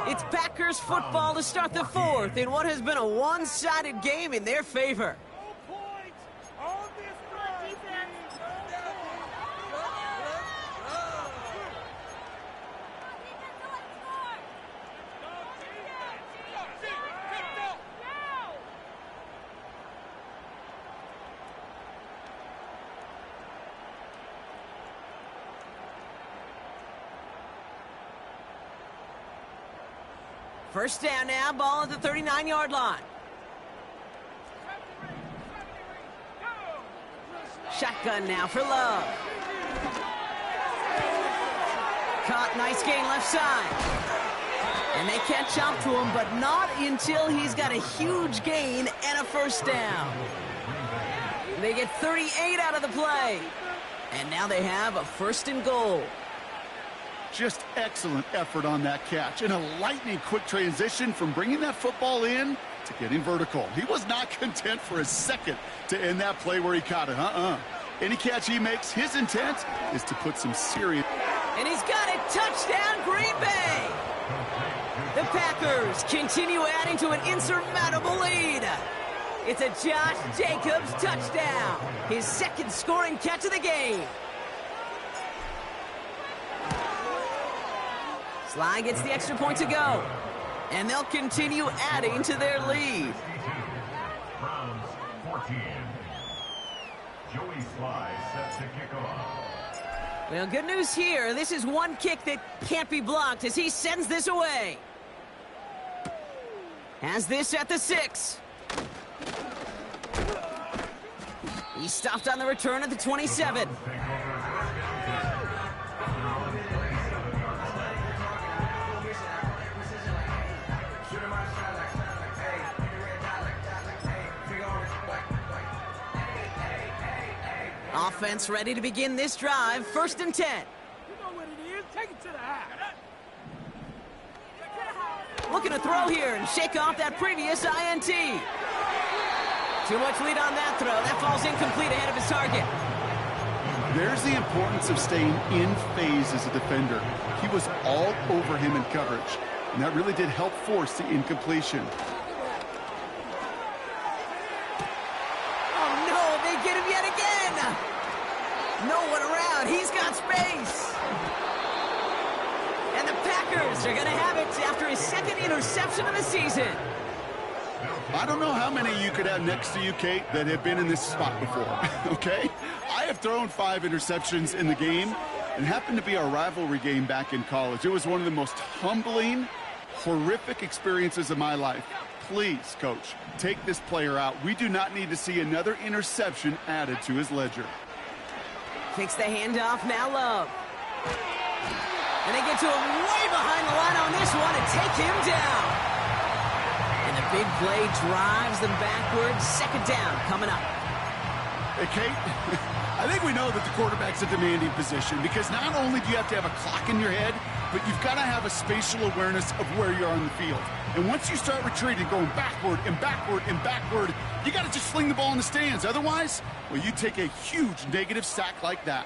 It's Packers football to start the 4th in what has been a one-sided game in their favor. First down now, ball at the 39-yard line. Shotgun now for Love. Caught, nice gain left side. And they catch up to him, but not until he's got a huge gain and a 1st down. They get 38 out of the play. And now they have a 1st and goal. Just excellent effort on that catch. And a lightning quick transition from bringing that football in to getting vertical. He was not content for a second to end that play where he caught it. Any catch he makes, his intent is to put some serious... And he's got it. Touchdown, Green Bay. The Packers continue adding to an insurmountable lead. It's a Josh Jacobs touchdown. His 2nd scoring catch of the game. Sly gets the extra point to go. And they'll continue adding to their lead. Browns 14. Joey Sly sets to kick off. Well, good news here. This is one kick that can't be blocked as he sends this away. Has this at the 6. He stopped on the return at the 27. Offense ready to begin this drive. 1st and 10. You know what it is. Take it to the house. Looking to throw here and shake off that previous INT. Too much lead on that throw. That falls incomplete ahead of his target. There's the importance of staying in phase as a defender. He was all over him in coverage, and that really did help force the incompletion. Oh, no, they get him yet again. No one around. He's got space. And the Packers are going to have it after his 2nd interception of the season. I don't know how many you could have next to you, Kate, that have been in this spot before, okay? I have thrown 5 interceptions in the game, and happened to be our rivalry game back in college. It was one of the most humbling, horrific experiences of my life. Please, Coach, take this player out. We do not need to see another interception added to his ledger. Takes the handoff, now Love. And they get to him way behind the line on this one and take him down. And the big play drives them backwards. 2nd down coming up. Hey, Kate, I think we know that the quarterback's a demanding position because not only do you have to have a clock in your head, but you've got to have a spatial awareness of where you are on the field. And once you start retreating, going backward and backward and backward, you got to just fling the ball in the stands. Otherwise, well, you take a huge negative sack like that.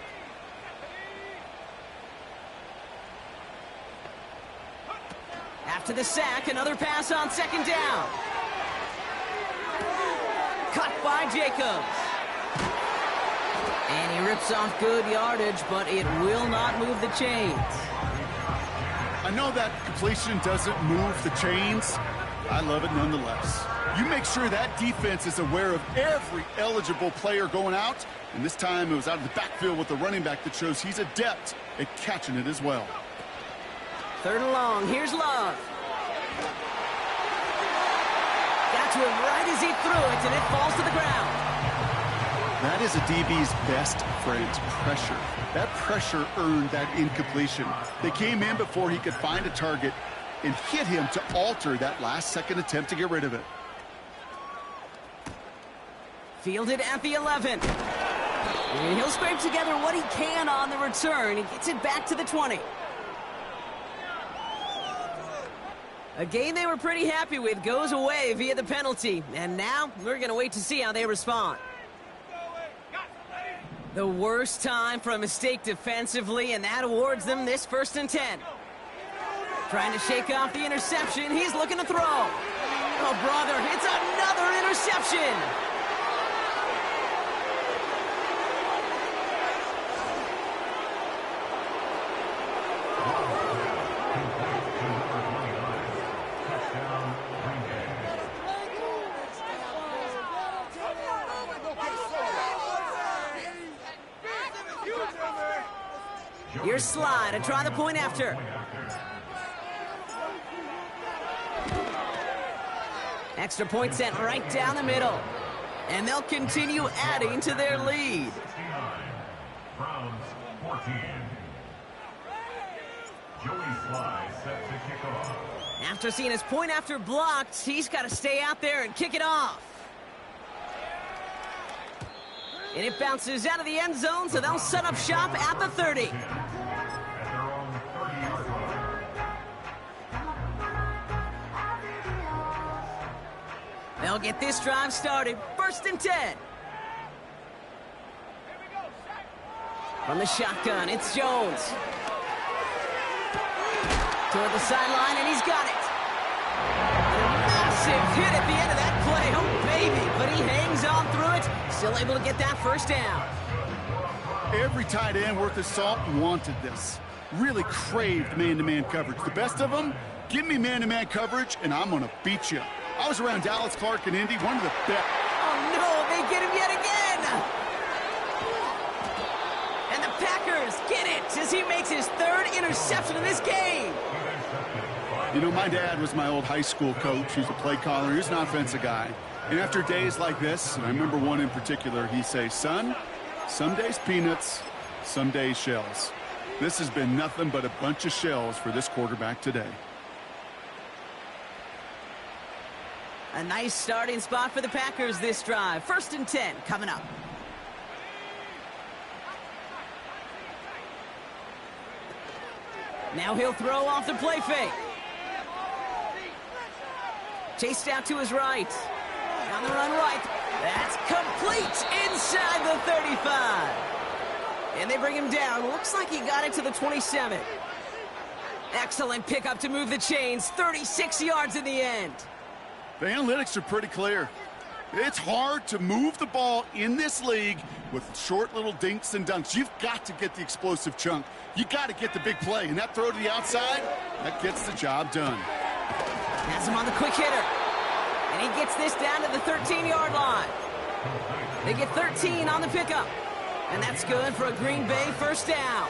After the sack, another pass on 2nd down. Cut by Jacobs. And he rips off good yardage, but it will not move the chains. I know that completion doesn't move the chains. I love it nonetheless. You make sure that defense is aware of every eligible player going out, and this time it was out of the backfield with the running back that shows he's adept at catching it as well. 3rd and long. Here's Love. Got to him right as he threw it, and it falls to the ground. That is a DB's best friend, pressure. That pressure earned that incompletion. They came in before he could find a target and hit him to alter that last-second attempt to get rid of it. Fielded at the 11. And he'll scrape together what he can on the return. He gets it back to the 20. A game they were pretty happy with goes away via the penalty. And now we're going to wait to see how they respond. The worst time for a mistake defensively, and that awards them this 1st and 10. Trying to shake off the interception. He's looking to throw. Oh, brother, it's another interception. Here's Sly to try the point after. Extra point sent right down the middle. And they'll continue adding to their lead. Browns 14. Joey Sly set to kick off. After seeing his point after blocked, he's got to stay out there and kick it off. And it bounces out of the end zone, so they'll set up shop at the 30. At their own 30-yard line. They'll get this drive started. 1st and 10. From the shotgun, it's Jones. Toward the sideline, and he's got it. A massive hit at the end of that play. Oh, baby. But he hangs on through it. Still able to get that 1st down. Every tight end worth his salt wanted this. Really craved man-to-man coverage. The best of them, give me man-to-man coverage, and I'm going to beat you. I was around Dallas Clark and Indy, one of the best. Oh, no, they get him yet again. And the Packers get it as he makes his 3rd interception of this game. Intercepted by You know, my dad was my old high school coach. He was a play caller. He was an offensive guy. And after days like this, and I remember one in particular, he'd say, son, some days peanuts, some days shells. This has been nothing but a bunch of shells for this quarterback today. A nice starting spot for the Packers this drive. 1st and 10 coming up. Now he'll throw off the play fake. Chased out to his right. On the run right. That's complete inside the 35. And they bring him down. Looks like he got it to the 27. Excellent pickup to move the chains. 36 yards in the end. The analytics are pretty clear. It's hard to move the ball in this league with short little dinks and dunks. You've got to get the explosive chunk. You got to get the big play. And that throw to the outside, that gets the job done. Has him on the quick hitter. And he gets this down to the 13-yard line. They get 13 on the pickup. And that's good for a Green Bay 1st down.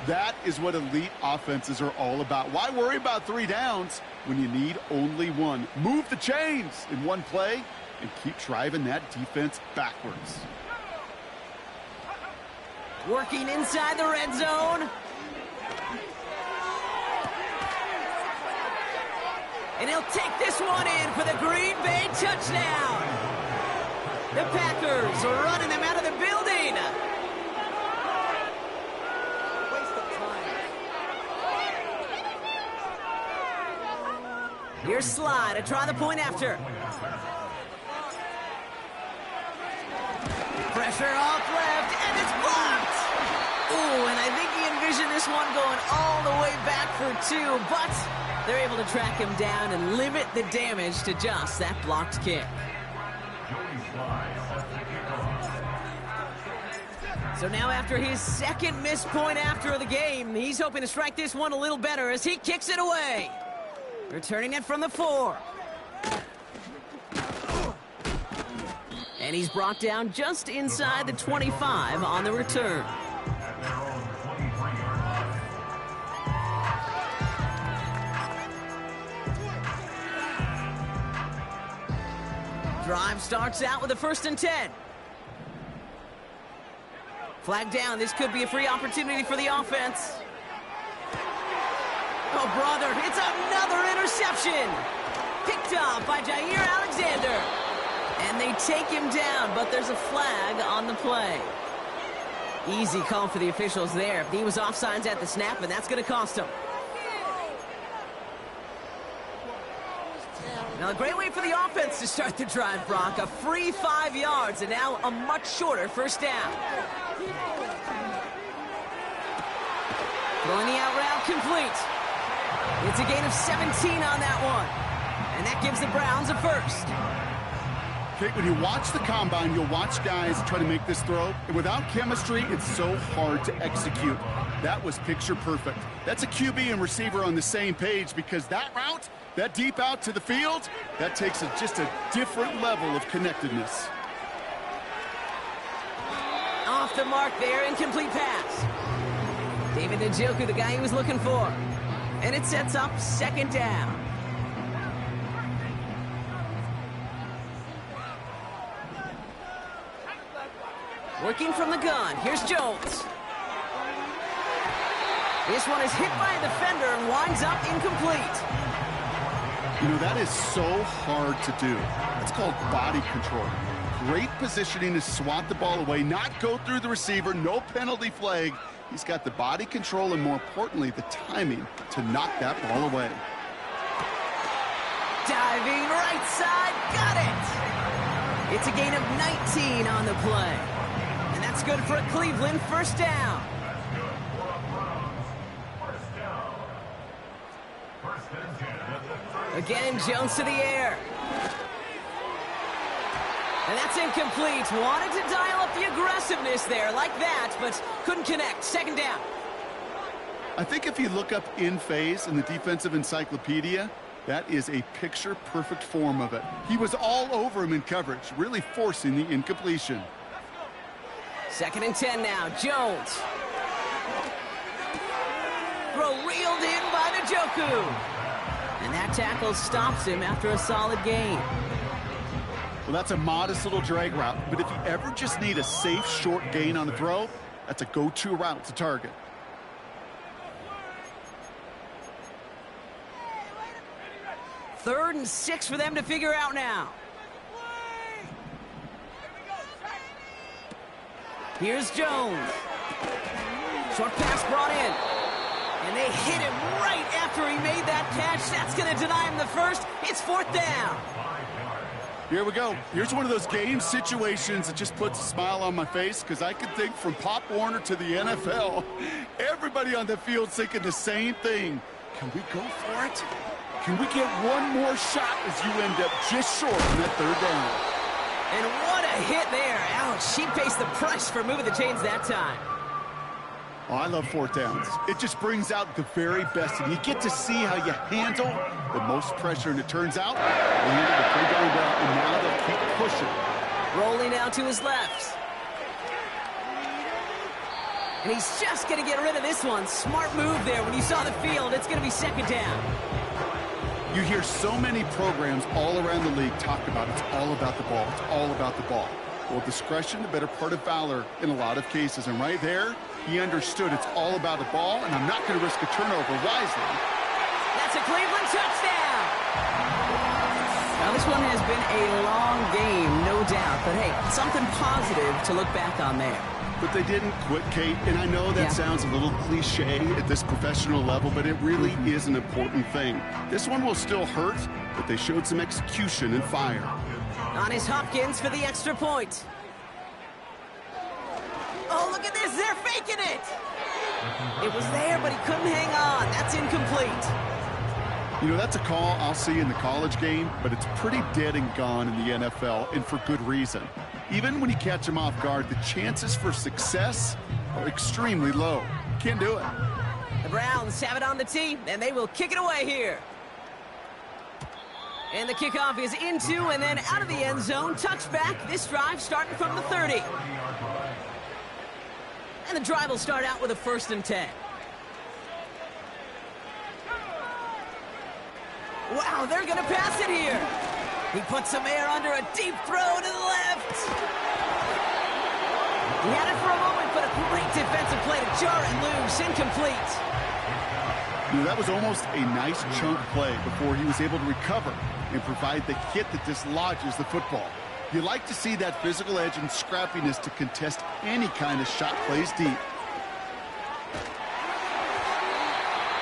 That is what elite offenses are all about. Why worry about 3 downs when you need only 1? Move the chains in one play and keep driving that defense backwards. Working inside the red zone. And he'll take this one in for the Green Bay touchdown. The Packers are running them out of the building. Here's Sly to try the point after. Pressure off left, and it's blocked! Ooh, and I think he envisioned this one going all the way back for 2, but they're able to track him down and limit the damage to just that blocked kick. So now after his 2nd missed point after the game, he's hoping to strike this one a little better as he kicks it away. Returning it from the 4. And he's brought down just inside the 25 on the return. Drive starts out with a 1st and 10. Flag down. This could be a free opportunity for the offense. Oh, brother, it's another interception. Picked off by Jair Alexander. And they take him down, but there's a flag on the play. Easy call for the officials there. He was offsides at the snap, and that's going to cost him. Now, a great way for the offense to start the drive, Brock. A free 5 yards, and now a much shorter 1st down. Throwing the out route complete. It's a gain of 17 on that one. And that gives the Browns a 1st. Okay, when you watch the combine, you'll watch guys try to make this throw. And without chemistry, it's so hard to execute. That was picture perfect. That's a QB and receiver on the same page because that route, that deep out to the field, that takes just a different level of connectedness. Off the mark there, incomplete pass. David Njoku, the guy he was looking for. And it sets up 2nd down. Working from the gun. Here's Jones. This one is hit by a defender and winds up incomplete. You know, that is so hard to do. That's called body control. Great positioning to swat the ball away, not go through the receiver, no penalty flag. He's got the body control and, more importantly, the timing to knock that ball away. Diving right side, got it! It's a gain of 19 on the play. And that's good for a Cleveland 1st down. Again, Jones to the air. And that's incomplete. Wanted to dial up the aggressiveness there like that, but couldn't connect. 2nd down. I think if you look up in phase in the defensive encyclopedia, that is a picture-perfect form of it. He was all over him in coverage, really forcing the incompletion. 2nd and 10 now. Jones. throw reeled in by Njoku. And that tackle stops him after a solid gain. Well, that's a modest little drag route, but if you ever just need a safe, short gain on a throw, that's a go-to route to target. Third and 6 for them to figure out now. Here's Jones. Short pass brought in. And they hit him right after he made that catch. That's going to deny him the first. It's 4th down. Here we go. Here's one of those game situations that just puts a smile on my face because I can think from Pop Warner to the NFL, everybody on the field thinking the same thing. Can we go for it? Can we get one more shot as you end up just short on that 3rd down? And what a hit there. Ouch, she pays the price for moving the chains that time. Oh, I love 4th downs. It just brings out the very best, and you get to see how you handle the most pressure, and it turns out they handled it pretty darn well, and now they'll keep pushing. Rolling out to his left. And he's just going to get rid of this one. Smart move there when you saw the field. It's going to be 2nd down. You hear so many programs all around the league talk about it's all about the ball. It's all about the ball. Well, discretion, the better part of valor in a lot of cases. And right there, he understood it's all about the ball, and I'm not going to risk a turnover wisely. That's a Cleveland touchdown. Now, this one has been a long game, no doubt. But, hey, something positive to look back on there. But they didn't quit, Kate, and I know that sounds a little cliche at this professional level, but it really is an important thing. This one will still hurt, but they showed some execution and fire. On is Hopkins for the extra point. Oh, look at this. They're faking it. It was there, but he couldn't hang on. That's incomplete. You know, that's a call I'll see in the college game, but it's pretty dead and gone in the NFL, and for good reason. Even when you catch them off guard, the chances for success are extremely low. Can't do it. The Browns have it on the tee, and they will kick it away here. And the kickoff is into and then out of the end zone. Touchback. This drive starting from the 30. And the drive will start out with a 1st and 10. Wow, they're going to pass it here. He puts some air under a deep throw to the left. He had it for a moment, but a great defensive play to jar it loose. Incomplete. You know, that was almost a nice chunk play before he was able to recover and provide the hit that dislodges the football. You like to see that physical edge and scrappiness to contest any kind of shot plays deep.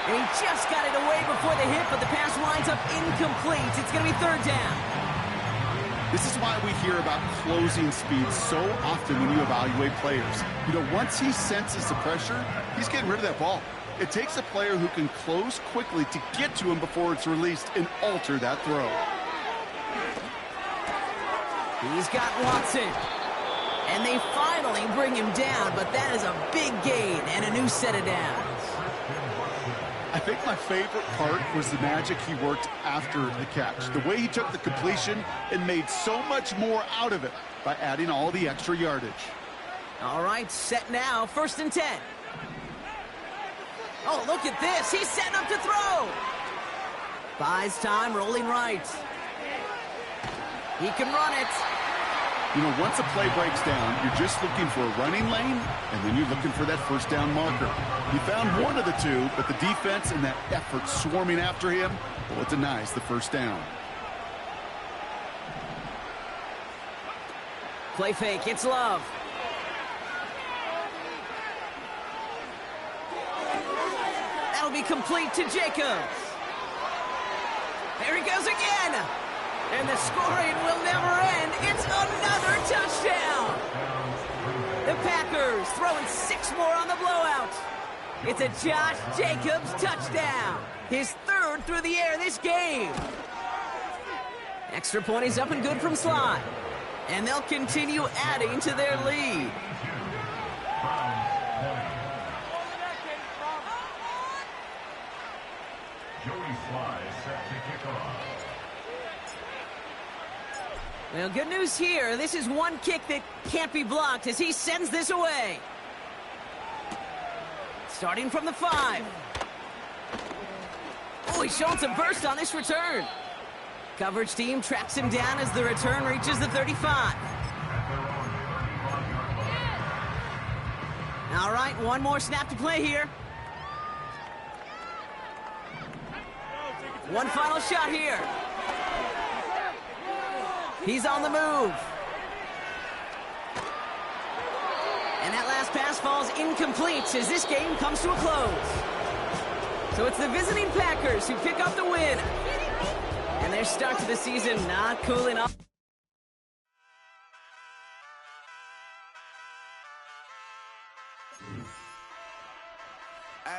And he just got it away before the hit, but the pass winds up incomplete. It's going to be 3rd down. This is why we hear about closing speed so often when you evaluate players. You know, once he senses the pressure, he's getting rid of that ball. It takes a player who can close quickly to get to him before it's released and alter that throw. He's got Watson. And they finally bring him down, but that is a big gain and a new set of downs. I think my favorite part was the magic he worked after the catch. The way he took the completion and made so much more out of it by adding all the extra yardage. All right, set now, 1st and 10. Oh, look at this. He's setting up to throw. Buys time, rolling right. He can run it. You know, once a play breaks down, you're just looking for a running lane, and then you're looking for that 1st down marker. He found one of the two, but the defense and that effort swarming after him, well, it denies the 1st down. Play fake, it's Love. That'll be complete to Jacobs. There he goes again. And the scoring will never end. It's another touchdown. The Packers throwing 6 more on the blowout. It's a Josh Jacobs touchdown. His 3rd through the air this game. Extra point is up and good from slot. And they'll continue adding to their lead. Joey Sly set to kick off. Well, good news here. This is one kick that can't be blocked as he sends this away. Starting from the 5. Oh, he's showing some burst on this return. Coverage team tracks him down as the return reaches the 35. All right, one more snap to play here. One final shot here. He's on the move. And that last pass falls incomplete as this game comes to a close. So it's the visiting Packers who pick up the win. And their start to the season not cool enough.